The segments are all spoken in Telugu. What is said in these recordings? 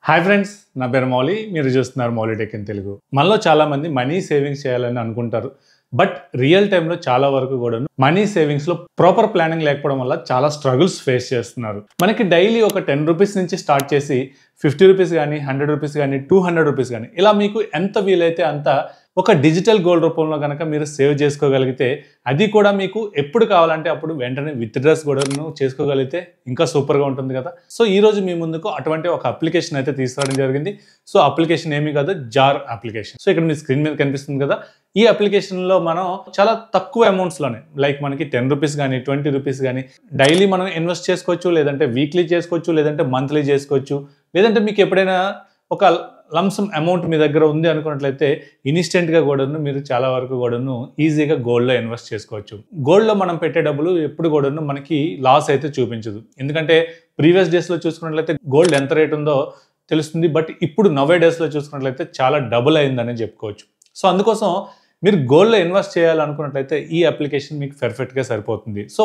హాయ్ ఫ్రెండ్స్, నా పేరు మౌలి. మీరు చూస్తున్నారు మౌలి టెక్ ఇన్ తెలుగు. మనలో చాలా మంది మనీ సేవింగ్స్ చేయాలని అనుకుంటారు. బట్ రియల్ టైంలో చాలా వరకు కూడా మనీ సేవింగ్స్లో ప్రాపర్ ప్లానింగ్ లేకపోవడం వల్ల చాలా స్ట్రగుల్స్ ఫేస్ చేస్తున్నారు. మనకి డైలీ ఒక 10 రూపీస్ నుంచి స్టార్ట్ చేసి 50 రూపీస్ కానీ, 100 రూపీస్ కానీ, 200 రూపీస్ కానీ ఇలా మీకు ఎంత వీలైతే అంత ఒక డిజిటల్ గోల్డ్ రూపంలో కనుక మీరు సేవ్ చేసుకోగలిగితే, అది కూడా మీకు ఎప్పుడు కావాలంటే అప్పుడు వెంటనే విత్డ్రాస్ కూడా చేసుకోగలిగితే ఇంకా సూపర్గా ఉంటుంది కదా. సో ఈ రోజు మీ ముందుకు అటువంటి ఒక అప్లికేషన్ అయితే తీసుకురావడం జరిగింది. సో అప్లికేషన్ ఏమీ కాదు, జార్ అప్లికేషన్. సో ఇక్కడ మీ స్క్రీన్ మీద కనిపిస్తుంది కదా. ఈ అప్లికేషన్లో మనం చాలా తక్కువ అమౌంట్స్లోనే, లైక్ మనకి 10 రూపీస్ కానీ, 20 రూపీస్ కానీ డైలీ మనం ఇన్వెస్ట్ చేసుకోవచ్చు, లేదంటే వీక్లీ చేసుకోవచ్చు, లేదంటే మంత్లీ చేసుకోవచ్చు, లేదంటే మీకు ఎప్పుడైనా ఒక లంసమ్ అమౌంట్ మీ దగ్గర ఉంది అనుకున్నట్లయితే ఇన్స్టెంట్గా కూడాను మీరు చాలా వరకు కూడాను ఈజీగా గోల్డ్లో ఇన్వెస్ట్ చేసుకోవచ్చు. గోల్డ్లో మనం పెట్టే డబ్బులు ఎప్పుడు కూడాను మనకి లాస్ అయితే చూపించదు. ఎందుకంటే ప్రీవియస్ డేస్లో చూసుకున్నట్లయితే గోల్డ్ ఎంత రేట్ ఉందో తెలుస్తుంది. బట్ ఇప్పుడు నవే డేస్లో చూసుకున్నట్లయితే చాలా డబుల్ అయిందని చెప్పుకోవచ్చు. సో అందుకోసం మీరు గోల్డ్లో ఇన్వెస్ట్ చేయాలనుకున్నట్లయితే ఈ అప్లికేషన్ మీకు పర్ఫెక్ట్గా సరిపోతుంది. సో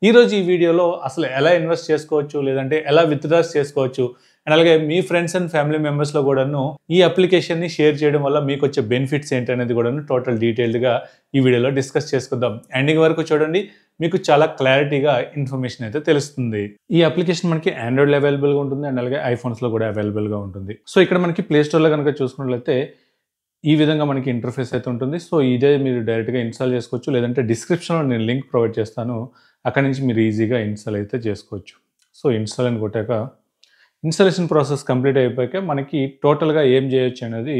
ఈరోజు ఈ వీడియోలో అసలు ఎలా ఇన్వెస్ట్ చేసుకోవచ్చు, లేదంటే ఎలా విత్డ్రాస్ చేసుకోవచ్చు, అండ్ అలాగే మీ ఫ్రెండ్స్ అండ్ ఫ్యామిలీ మెంబర్స్లో కూడాను ఈ అప్లికేషన్ని షేర్ చేయడం వల్ల మీకు వచ్చే బెనిఫిట్స్ ఏంటి అనేది కూడాను టోటల్ డీటెయిల్డ్గా ఈ వీడియోలో డిస్కస్ చేసుకుందాం. ఎండింగ్ వరకు చూడండి, మీకు చాలా క్లారిటీగా ఇన్ఫర్మేషన్ అయితే తెలుస్తుంది. ఈ అప్లికేషన్ మనకి ఆండ్రాయిడ్లో అవైలబుల్గా ఉంటుంది, అండ్ అలాగే ఐఫోన్స్లో కూడా అవైలబుల్గా ఉంటుంది. సో ఇక్కడ మనకి ప్లే స్టోర్లో కనుక చూసుకున్నట్లయితే ఈ విధంగా మనకి ఇంటర్ఫేస్ అయితే ఉంటుంది. సో ఇదే మీరు డైరెక్ట్గా ఇన్స్టాల్ చేసుకోవచ్చు, లేదంటే డిస్క్రిప్షన్లో నేను లింక్ ప్రొవైడ్ చేస్తాను, అక్కడి నుంచి మీరు ఈజీగా ఇన్స్టాల్ అయితే చేసుకోవచ్చు. సో ఇన్స్టాల్ అని కొట్టాక ఇన్స్టాలేషన్ ప్రాసెస్ కంప్లీట్ అయిపోయాక మనకి టోటల్గా ఏం చేయొచ్చు అనేది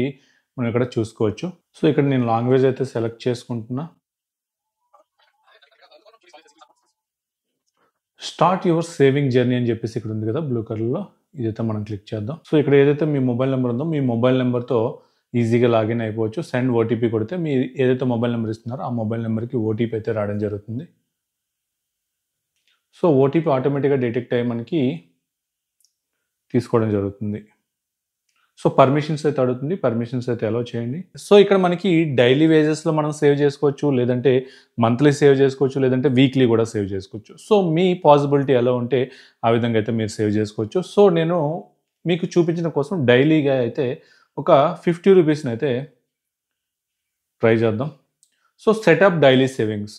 మనం ఇక్కడ చూసుకోవచ్చు. సో ఇక్కడ నేను లాంగ్వేజ్ అయితే సెలెక్ట్ చేసుకుంటున్నా. స్టార్ట్ యువర్ సేవింగ్ జర్నీ అని చెప్పేసి ఇక్కడ ఉంది కదా బ్లూ కలర్లో, ఇదైతే మనం క్లిక్ చేద్దాం. సో ఇక్కడ ఏదైతే మీ మొబైల్ నెంబర్ ఉందో మీ మొబైల్ నెంబర్తో ఈజీగా లాగిన్ అయిపోవచ్చు. సెండ్ ఓటీపీ కొడితే మీ ఏదైతే మొబైల్ నెంబర్ ఇస్తున్నారో ఆ మొబైల్ నెంబర్కి ఓటీపీ అయితే రావడం జరుగుతుంది. సో ఓటీపీ ఆటోమేటిక్గా డిటెక్ట్ అయ్యి మనకి తీసుకోవడం జరుగుతుంది. సో పర్మిషన్స్ అయితే అడుగుతుంది, పర్మిషన్స్ అయితే అలౌ చేయండి. సో ఇక్కడ మనకి డైలీ వేజెస్లో మనం సేవ్ చేసుకోవచ్చు, లేదంటే మంత్లీ సేవ్ చేసుకోవచ్చు, లేదంటే వీక్లీ కూడా సేవ్ చేసుకోవచ్చు. సో మీ పాసిబిలిటీ ఎలా ఉంటే ఆ విధంగా అయితే మీరు సేవ్ చేసుకోవచ్చు. సో నేను మీకు చూపించిన కోసం డైలీగా అయితే ఒక 50 రూపీస్ని అయితే ట్రై చేద్దాం. So setup daily savings.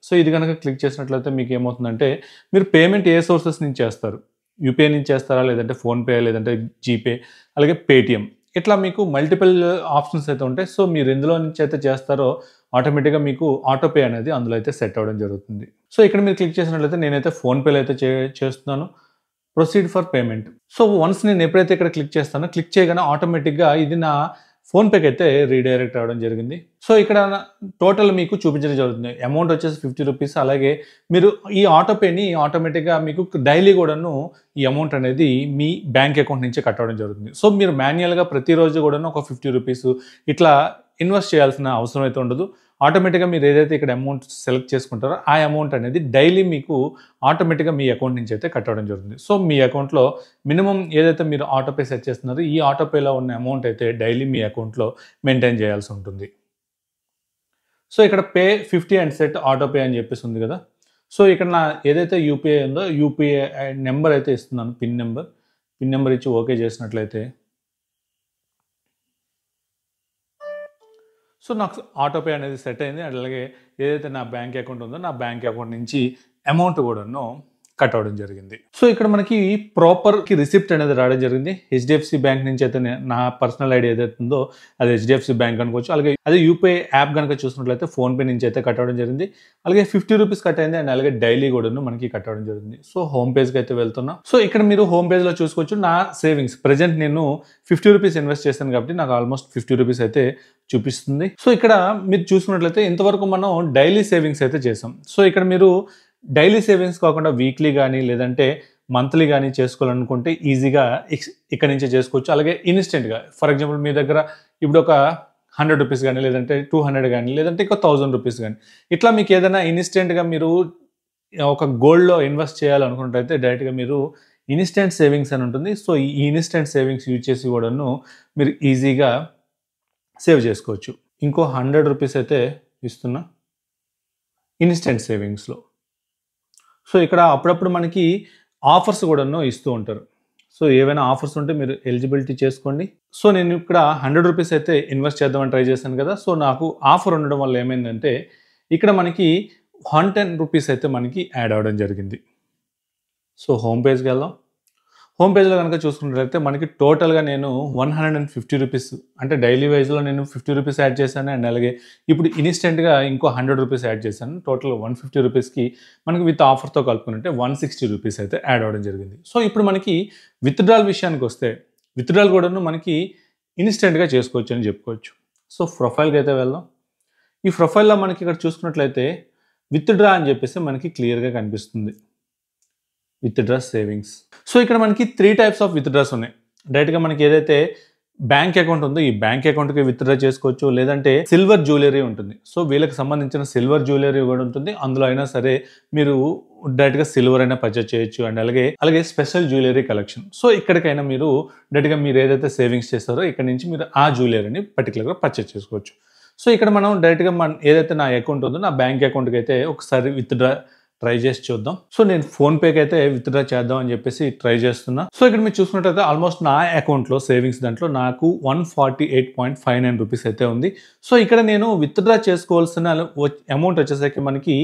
So ఇది కనుక క్లిక్ చేసినట్లయితే మీకు ఏమవుతుందంటే మీరు పేమెంట్ ఏ సోర్సెస్ నుంచి చేస్తారు, యూపీఐ నుంచి చేస్తారా, లేదంటే ఫోన్పే, లేదంటే జీపే, అలాగే పేటిఎం, ఇట్లా మీకు మల్టిపుల్ ఆప్షన్స్ అయితే ఉంటాయి. సో మీరు ఎందులో నుంచి అయితే చేస్తారో ఆటోమేటిక్గా మీకు ఆటోపే అనేది అందులో అయితే సెట్ అవ్వడం జరుగుతుంది. సో ఇక్కడ మీరు క్లిక్ చేసినట్లయితే నేనైతే ఫోన్పేలో అయితే చేస్తున్నాను. Proceed for payment. So once నేను ఎప్పుడైతే ఇక్కడ క్లిక్ చేస్తానో క్లిక్ చేయగానే ఆటోమేటిక్గా ఇది నా ఫోన్పేకి అయితే రీడైరెక్ట్ అవ్వడం జరిగింది. సో ఇక్కడ టోటల్ మీకు చూపించడం జరుగుతుంది. అమౌంట్ వచ్చేసి 50 రూపీస్. అలాగే మీరు ఈ ఆటోపేని ఆటోమేటిక్గా మీకు డైలీ కూడాను ఈ అమౌంట్ అనేది మీ బ్యాంక్ అకౌంట్ నుంచి కట్ అవ్వడం జరుగుతుంది. సో మీరు మాన్యువల్గా ప్రతిరోజు కూడాను ఒక 50 రూపీస్ ఇట్లా ఇన్వెస్ట్ చేయాల్సిన అవసరం అయితే ఉండదు. ఆటోమేటిక్గా మీరు ఏదైతే ఇక్కడ అమౌంట్ సెలెక్ట్ చేసుకుంటారో ఆ అమౌంట్ అనేది డైలీ మీకు ఆటోమేటిక్గా మీ అకౌంట్ నుంచి అయితే కట్ అవ్వడం జరుగుతుంది. సో మీ అకౌంట్లో మినిమం ఏదైతే మీరు ఆటోపే సెట్ చేస్తున్నారో ఈ ఆటోపేలో ఉన్న అమౌంట్ అయితే డైలీ మీ అకౌంట్లో మెయింటైన్ చేయాల్సి ఉంటుంది. సో ఇక్కడ పే 50 అండ్ సెట్ ఆటోపే అని చెప్పేసి ఉంది కదా. సో ఇక్కడ నా ఏదైతే యూపీఐ ఉందో యూపీఐ నెంబర్ అయితే ఇస్తున్నాను, పిన్ నెంబర్ ఇచ్చి ఓకే చేసినట్లయితే సో నాకు ఆటోపే అనేది సెట్ అయింది. అలాగే ఏదైతే నా బ్యాంక్ అకౌంట్ ఉందో నా బ్యాంక్ అకౌంట్ నుంచి అమౌంట్ కూడాను కట్ అవ్వడం జరిగింది. సో ఇక్కడ మనకి ప్రాపర్కి రిసిప్ట్ అనేది రావడం జరిగింది. హెచ్డిఎఫ్సి బ్యాంక్ నుంచి అయితే నా పర్సనల్ ఐడి ఏదైతే ఉందో అది హెచ్డిఎఫ్సి బ్యాంక్ అనుకోవచ్చు. అలాగే అదే యూపీఐ యాప్ కనుక చూసినట్లయితే ఫోన్పే నుంచి అయితే కట్ అవ్వడం జరిగింది. అలాగే 50 రూపీస్ కట్ అయింది, అండ్ అలాగే డైలీ కూడాను మనకి కట్ అవ్వడం జరిగింది. సో హోమ్ పేజ్కి అయితే వెళ్తున్నా. సో ఇక్కడ మీరు హోమ్ పేజ్లో చూసుకోవచ్చు నా సేవింగ్స్. ప్రజెంట్ నేను 50 రూపీస్ ఇన్వెస్ట్ చేశాను కాబట్టి నాకు ఆల్మోస్ట్ 50 రూపీస్ అయితే చూపిస్తుంది. సో ఇక్కడ మీరు చూసుకున్నట్లయితే ఇంతవరకు మనం డైలీ సేవింగ్స్ అయితే చేసాం. సో ఇక్కడ మీరు డైలీ సేవింగ్స్ కాకుండా వీక్లీ కానీ, లేదంటే మంత్లీ కానీ చేసుకోవాలనుకుంటే ఈజీగా ఇక్కడ నుంచి చేసుకోవచ్చు. అలాగే ఇన్స్టెంట్గా ఫర్ ఎగ్జాంపుల్ మీ దగ్గర ఇప్పుడు ఒక 100 రూపీస్ కానీ, లేదంటే 200 కానీ, లేదంటే ఒక 1000 రూపీస్ కానీ, ఇట్లా మీకు ఏదైనా ఇన్స్టెంట్గా మీరు ఒక గోల్డ్లో ఇన్వెస్ట్ చేయాలనుకున్నట్లయితే డైరెక్ట్గా మీరు ఇన్స్టెంట్ సేవింగ్స్ అని ఉంటుంది. సో ఈ ఇన్స్టెంట్ సేవింగ్స్ యూజ్ చేసి కూడాను మీరు ఈజీగా సేవ్ చేసుకోవచ్చు. ఇంకో 100 రూపీస్ అయితే ఇస్తున్నా ఇన్స్టెంట్ సేవింగ్స్లో. సో ఇక్కడ అప్పుడప్పుడు మనకి ఆఫర్స్ కూడాను ఇస్తూ ఉంటారు. సో ఏవైనా ఆఫర్స్ ఉంటే మీరు ఎలిజిబిలిటీ చేసుకోండి. సో నేను ఇక్కడ 100 రూపీస్ అయితే ఇన్వెస్ట్ చేద్దామని ట్రై చేశాను కదా! సో నాకు ఆఫర్ ఉండడం వల్ల ఏమైందంటే ఇక్కడ మనకి 110 రూపీస్ అయితే మనకి యాడ్ అవ్వడం జరిగింది. సో హోమ్ పేజ్‌కి వెళ్దాం. హోమ్ పేజ్‌లో గనుక చూసుకున్నట్లయితే మనకి టోటల్‌గా నేను 150 రూపీస్ అంటే డైలీ వైస్‌లో నేను 50 రూపీస్ యాడ్ చేశాను. అండ్ అలాగే ఇప్పుడు ఇన్‌స్టెంట్‌గా ఇంకో 100 రూపీస్ యాడ్ చేశాను. టోటల్ 150 రూపీస్‌కి మనకి విత్ ఆఫర్‌తో కలుపుకుంటే 160 రూపీస్ అయితే యాడ్ అవ్వడం జరిగింది. సో ఇప్పుడు మనకి విత్‌డ్రాల్ విషయానికొస్తే విత్‌డ్రాల్ కూడాను మనకి ఇన్‌స్టెంట్‌గా చేసుకోవచ్చు అని చెప్పుకోవచ్చు. సో ప్రొఫైల్‌కి అయితే వెళ్దాం. ఈ ప్రొఫైల్‌లో మనకి ఇక్కడ చూసుకున్నట్లయితే విత్‌డ్రా అని చెప్పేసి మనకి క్లియర్‌గా కనిపిస్తుంది. Withdraw savings. సో ఇక్కడ మనకి 3 టైప్స్ ఆఫ్ విత్‌డ్రాస్ ఉన్నాయి. డైరెక్ట్‌గా మనకి ఏదైతే బ్యాంక్ అకౌంట్ ఉందో ఈ బ్యాంక్ అకౌంట్‌కి విత్‌డ్రా చేసుకోవచ్చు. లేదంటే సిల్వర్ జ్యువెలరీ ఉంటుంది. సో వీళ్ళకి సంబంధించిన సిల్వర్ జ్యువెలరీ కూడా ఉంటుంది. అందులో అయినా సరే మీరు డైరెక్ట్‌గా సిల్వర్ అయినా పర్చేజ్ చేయొచ్చు. అండ్ అలాగే స్పెషల్ జ్యువెలరీ కలెక్షన్. సో ఇక్కడికైనా మీరు డైరెక్ట్‌గా మీరు ఏదైతే సేవింగ్స్ చేస్తారో ఇక్కడ నుంచి మీరు ఆ జ్యువెలరీని పర్టిక్యులర్‌గా పర్చేజ్ చేసుకోవచ్చు. సో ఇక్కడ మనం డైరెక్ట్‌గా ఏదైతే నా అకౌంట్ ఉందో నా బ్యాంక్ అకౌంట్‌కి అయితే ఒకసారి విత్‌డ్రా ట్రై చేసి చూద్దాం. సో నేను ఫోన్‌పేకి అయితే విత్‌డ్రా చేద్దాం అని చెప్పేసి ట్రై చేస్తున్నా. సో ఇక్కడ మీరు చూసుకున్నట్లయితే ఆల్మోస్ట్ నా అకౌంట్‌లో సేవింగ్స్ దాంట్లో నాకు 148.59 రూపీస్ అయితే ఉంది. సో ఇక్కడ నేను విత్‌డ్రా చేసుకోవాల్సిన అమౌంట్ వచ్చేసరికి మనకి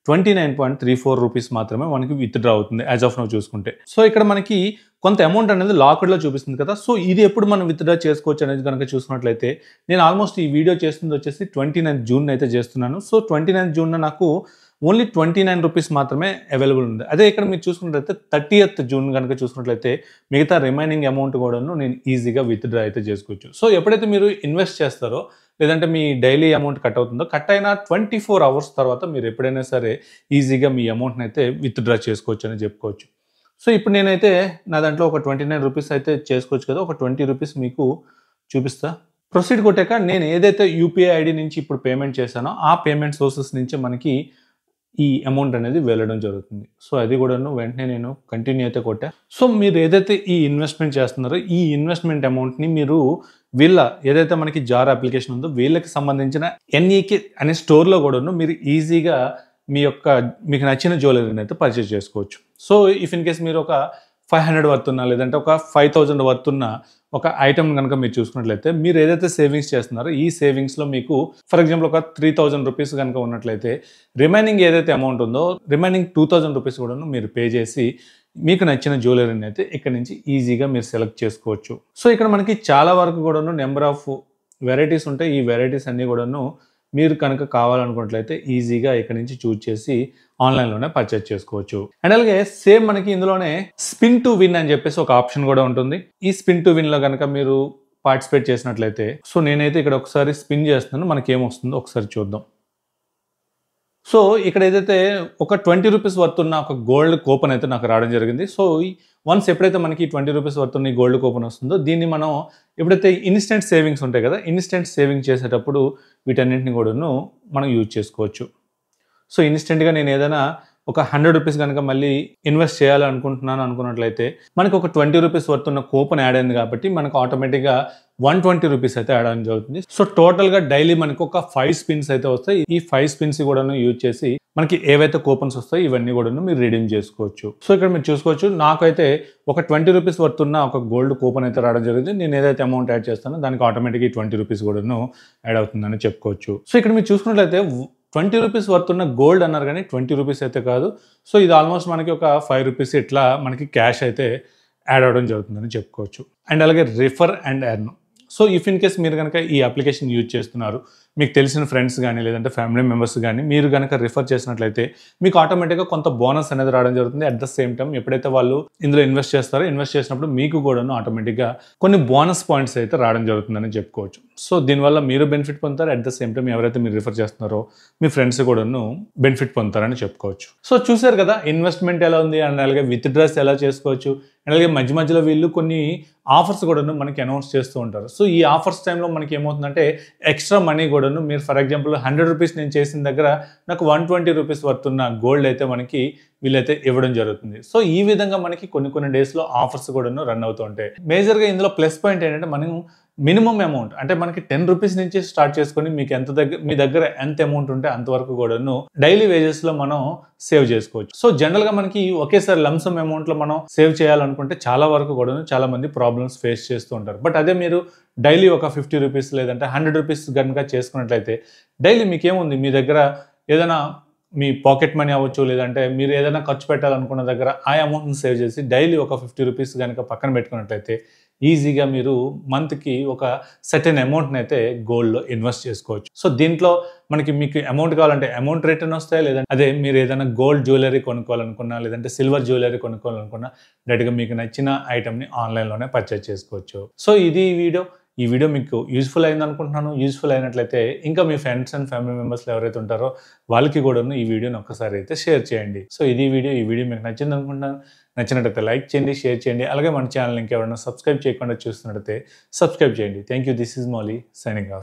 29.34 రూపీస్ మాత్రమే మనకి విత్‌డ్రా అవుతుంది యాజ్ ఆఫ్ నౌ చూసుకుంటే. సో ఇక్కడ మనకి కొంత అమౌంట్ అనేది లాక్డ్‌లో చూపిస్తుంది కదా! సో ఇది ఎప్పుడు మనం విత్‌డ్రా చేసుకోవచ్చు అనేది కనుక చూసుకున్నట్లయితే నేను ఆల్మోస్ట్ ఈ వీడియో చేస్తుంది వచ్చేసి 29 జూన్ అయితే చేస్తున్నాను. సో 29 జూన్ నాకు ఓన్లీ 29 రూపీస్ మాత్రమే అవైలబుల్ ఉంది. అదే ఇక్కడ మీరు చూసుకున్నట్లయితే 30th జూన్ కనుక చూసుకున్నట్లయితే మిగతా రిమైనింగ్ అమౌంట్ కూడాను నేను ఈజీగా విత్‌డ్రా అయితే చేసుకోవచ్చు. సో ఎప్పుడైతే మీరు ఇన్వెస్ట్ చేస్తారో లేదంటే మీ డైలీ అమౌంట్ కట్ అవుతుందో కట్ అయిన 24 అవర్స్ తర్వాత మీరు ఎప్పుడైనా సరే ఈజీగా మీ అమౌంట్‌ని అయితే విత్‌డ్రా చేసుకోవచ్చు అని చెప్పుకోవచ్చు. సో ఇప్పుడు నేనైతే నా దాంట్లో ఒక 29 రూపీస్ అయితే చేసుకోవచ్చు కదా! ఒక 20 రూపీస్ మీకు చూపిస్తా. ప్రొసీడ్ కొట్టాక నేను ఏదైతే యూపీఐ ఐడీ నుంచి ఇప్పుడు పేమెంట్ చేశానో ఆ పేమెంట్ సోర్సెస్ నుంచే మనకి ఈ అమౌంట్ అనేది వెళ్ళడం జరుగుతుంది. సో అది కూడాను వెంటనే నేను కంటిన్యూ అయితే కొట్టా. సో మీరు ఏదైతే ఈ ఇన్వెస్ట్‌మెంట్ చేస్తున్నారో ఈ ఇన్వెస్ట్‌మెంట్ అమౌంట్‌ని మీరు వీళ్ళ ఏదైతే మనకి జార్ అప్లికేషన్ ఉందో వీళ్ళకి సంబంధించిన ఎన్ఈకే అనే స్టోర్‌లో కూడాను మీరు ఈజీగా మీకు నచ్చిన జ్యువెలరీని అయితే పర్చేజ్ చేసుకోవచ్చు. సో ఇఫ్ ఇన్ కేస్ మీరు ఒక 500 వర్త్ ఉన్న లేదంటే ఒక 5000 వర్త్ ఉన్న ఒక ఐటెమ్ కనుక మీరు చూసుకున్నట్లయితే మీరు ఏదైతే సేవింగ్స్ చేస్తున్నారో ఈ సేవింగ్స్‌లో మీకు ఫర్ ఎగ్జాంపుల్ ఒక 3000 రూపీస్ కనుక ఉన్నట్లయితే రిమైనింగ్ ఏదైతే అమౌంట్ ఉందో రిమైనింగ్ 2000 రూపీస్ కూడాను మీరు పే చేసి మీకు నచ్చిన జ్యువెలరీని అయితే ఇక్కడ నుంచి ఈజీగా మీరు సెలెక్ట్ చేసుకోవచ్చు. సో ఇక్కడ మనకి చాలా వరకు కూడాను నెంబర్ ఆఫ్ వెరైటీస్ ఉంటాయి. ఈ వెరైటీస్ అన్నీ కూడాను మీరు కనుక కావాలనుకున్నట్లయితే ఈజీగా ఇక్కడ నుంచి చూజ్ చేసి ఆన్లైన్‌లోనే పర్చేజ్ చేసుకోవచ్చు. అండ్ అలాగే సేమ్ మనకి ఇందులోనే స్పిన్ టు విన్ అని చెప్పేసి ఒక ఆప్షన్ కూడా ఉంటుంది. ఈ స్పిన్ టు విన్‌లో కనుక మీరు పార్టిసిపేట్ చేసినట్లయితే సో నేనైతే ఇక్కడ ఒకసారి స్పిన్ చేస్తున్నాను. మనకేమొస్తుందో ఒకసారి చూద్దాం. సో ఇక్కడ ఏదైతే ఒక 20 రూపీస్ వర్త్ ఉన్న ఒక గోల్డ్ కూపన్ అయితే నాకు రావడం జరిగింది. సో వన్స్ ఎప్పుడైతే మనకి 20 రూపీస్ వర్త్ ఉన్న ఈ గోల్డ్ కూపన్ వస్తుందో దీన్ని మనం ఎప్పుడైతే ఇన్‌స్టెంట్ సేవింగ్స్ ఉంటాయి కదా! ఇన్‌స్టెంట్ సేవింగ్ చేసేటప్పుడు వీటన్నిటిని కూడాను మనం యూజ్ చేసుకోవచ్చు. సో ఇన్‌స్టెంట్‌గా నేను ఏదైనా ఒక 100 రూపీస్ కనుక మళ్ళీ ఇన్వెస్ట్ చేయాలనుకుంటున్నాను అనుకున్నట్లయితే మనకు ఒక 20 రూపీస్ వర్త్ ఉన్న కూపన్ యాడ్ అయింది కాబట్టి మనకు ఆటోమేటిక్‌గా 120 రూపీస్ అయితే యాడ్ అవ్వడం జరుగుతుంది. సో టోటల్‌గా డైలీ మనకు ఒక 5 స్పిన్స్ అయితే వస్తాయి. ఈ 5 స్పిన్స్ కూడాను యూజ్ చేసి మనకి ఏవైతే కూపన్స్ వస్తాయో ఇవన్నీ కూడాను మీరు రిడీమ్ చేసుకోవచ్చు. సో ఇక్కడ మీరు చూసుకోవచ్చు నాకైతే ఒక 20 రూపీస్ వర్త్ ఉన్న ఒక గోల్డ్ కూపన్ అయితే రావడం జరిగింది. నేను ఏదైతే అమౌంట్ యాడ్ చేస్తానో దానికి ఆటోమేటిక్‌గా 20 రూపీస్ కూడాను యాడ్ అవుతుందని చెప్పుకోవచ్చు. సో ఇక్కడ మీరు చూసుకున్నట్లయితే 20 రూపీస్ వర్త్ ఉన్న గోల్డ్ అన్నారు కానీ 20 రూపీస్ అయితే కాదు. సో ఇది ఆల్మోస్ట్ మనకి ఒక 5 రూపీస్ ఇట్లా మనకి క్యాష్ అయితే యాడ్ అవ్వడం జరుగుతుందని చెప్పుకోవచ్చు. అండ్ అలాగే refer and earn. So if in case మీరు కనుక ఈ అప్లికేషన్ యూజ్ చేస్తున్నారు మీకు తెలిసిన ఫ్రెండ్స్ కానీ లేదంటే ఫ్యామిలీ మెంబర్స్ కానీ మీరు కనుక రిఫర్ చేసినట్లయితే మీకు ఆటోమేటిక్గా కొంత బోనస్ అనేది రావడం జరుగుతుంది. అట్ ద సేమ్ టైం ఎప్పుడైతే వాళ్ళు ఇందులో ఇన్వెస్ట్ చేస్తారో ఇన్వెస్ట్ చేసినప్పుడు మీకు కూడాను ఆటోమేటిక్గా కొన్ని బోనస్ పాయింట్స్ అయితే రావడం జరుగుతుందని చెప్పుకోవచ్చు. సో దీనివల్ల మీరు బెనిఫిట్ పొందుతారు. అట్ ద సేమ్ టైం ఎవరైతే మీరు రిఫర్ చేస్తున్నారో మీ ఫ్రెండ్స్ కూడాను బెనిఫిట్ పొందుతారని చెప్పుకోవచ్చు. సో చూసారు కదా ఇన్వెస్ట్మెంట్ ఎలా ఉంది అండ్ అలాగే విత్‌డ్రాస్ ఎలా చేసుకోవచ్చు అండ్ అలాగే మధ్య మధ్యలో వీళ్ళు కొన్ని ఆఫర్స్ కూడాను మనకి అనౌన్స్ చేస్తూ ఉంటారు. సో ఈ ఆఫర్స్ టైంలో మనకి ఏమవుతుందంటే ఎక్స్ట్రా మనీ కూడాను మీరు ఫర్ ఎగ్జాంపుల్ 100 రూపీస్ నేను చేసిన దగ్గర నాకు 120 రూపీస్ వర్త్ ఉన్న గోల్డ్ అయితే మనకి వీళ్ళైతే ఇవ్వడం జరుగుతుంది. సో ఈ విధంగా మనకి కొన్ని డేస్లో ఆఫర్స్ కూడాను రన్ అవుతూ ఉంటాయి. మేజర్గా ఇందులో ప్లస్ పాయింట్ ఏంటంటే మనం మినిమం అమౌంట్ అంటే మనకి 10 రూపీస్ నుంచి స్టార్ట్ చేసుకొని మీకు మీ దగ్గర ఎంత అమౌంట్ ఉంటే అంతవరకు కూడాను డైలీ వేజెస్ లో మనం సేవ్ చేసుకోవచ్చు. సో జనరల్ గా మనకి ఒకేసారి లంసమ్ అమౌంట్ లో మనం సేవ్ చేయాలనుకుంటే చాలా వరకు కూడాను చాలా మంది ప్రాబ్లమ్స్ ఫేస్ చేస్తూ ఉంటారు. బట్ అదే మీరు డైలీ ఒక 50 రూపీస్ లేదంటే 100 రూపీస్ కనుక చేసుకున్నట్లయితే డైలీ మీకేముంది, మీ దగ్గర ఏదైనా మీ పాకెట్ మనీ అవ్వచ్చు, లేదంటే మీరు ఏదైనా ఖర్చు పెట్టాలనుకున్న దగ్గర ఆ అమౌంట్ని సేవ్ చేసి డైలీ ఒక 50 రూపీస్ కనుక పక్కన పెట్టుకున్నట్లయితే ఈజీగా మీరు మంత్కి ఒక సర్టెన్ అమౌంట్ని అయితే గోల్డ్లో ఇన్వెస్ట్ చేసుకోవచ్చు. సో దీంట్లో మీకు అమౌంట్ కావాలంటే అమౌంట్ రిటర్న్ వస్తాయి, లేదంటే అదే మీరు ఏదైనా గోల్డ్ జ్యువెలరీ కొనుక్కోవాలనుకున్నా లేదంటే సిల్వర్ జ్యువెలరీ కొనుక్కోవాలనుకున్నా డైరెక్ట్గా మీకు నచ్చిన ఐటమ్ని ఆన్లైన్లోనే పర్చేస్ చేసుకోవచ్చు. సో ఇది ఈ వీడియో మీకు యూజ్ఫుల్ అయింది అనుకుంటున్నాను. యూజ్ఫుల్ అయినట్లయితే ఇంకా మీ ఫ్రెండ్స్ అండ్ ఫ్యామిలీ మెంబర్స్లో ఎవరైతే ఉంటారో వాళ్ళకి కూడా ఈ వీడియోని ఒక్కసారి అయితే షేర్ చేయండి. సో ఈ వీడియో మీకు నచ్చింది అనుకుంటున్నాను. నచ్చినట్లయితే లైక్ చేయండి, షేర్ చేయండి. అలాగే మన ఛానల్ ఇంకెవరైనా సబ్స్క్రైబ్ చేయకుండా చూస్తున్నట్లయితే సబ్స్క్రైబ్ చేయండి. Thank you. This is Mouli signing off.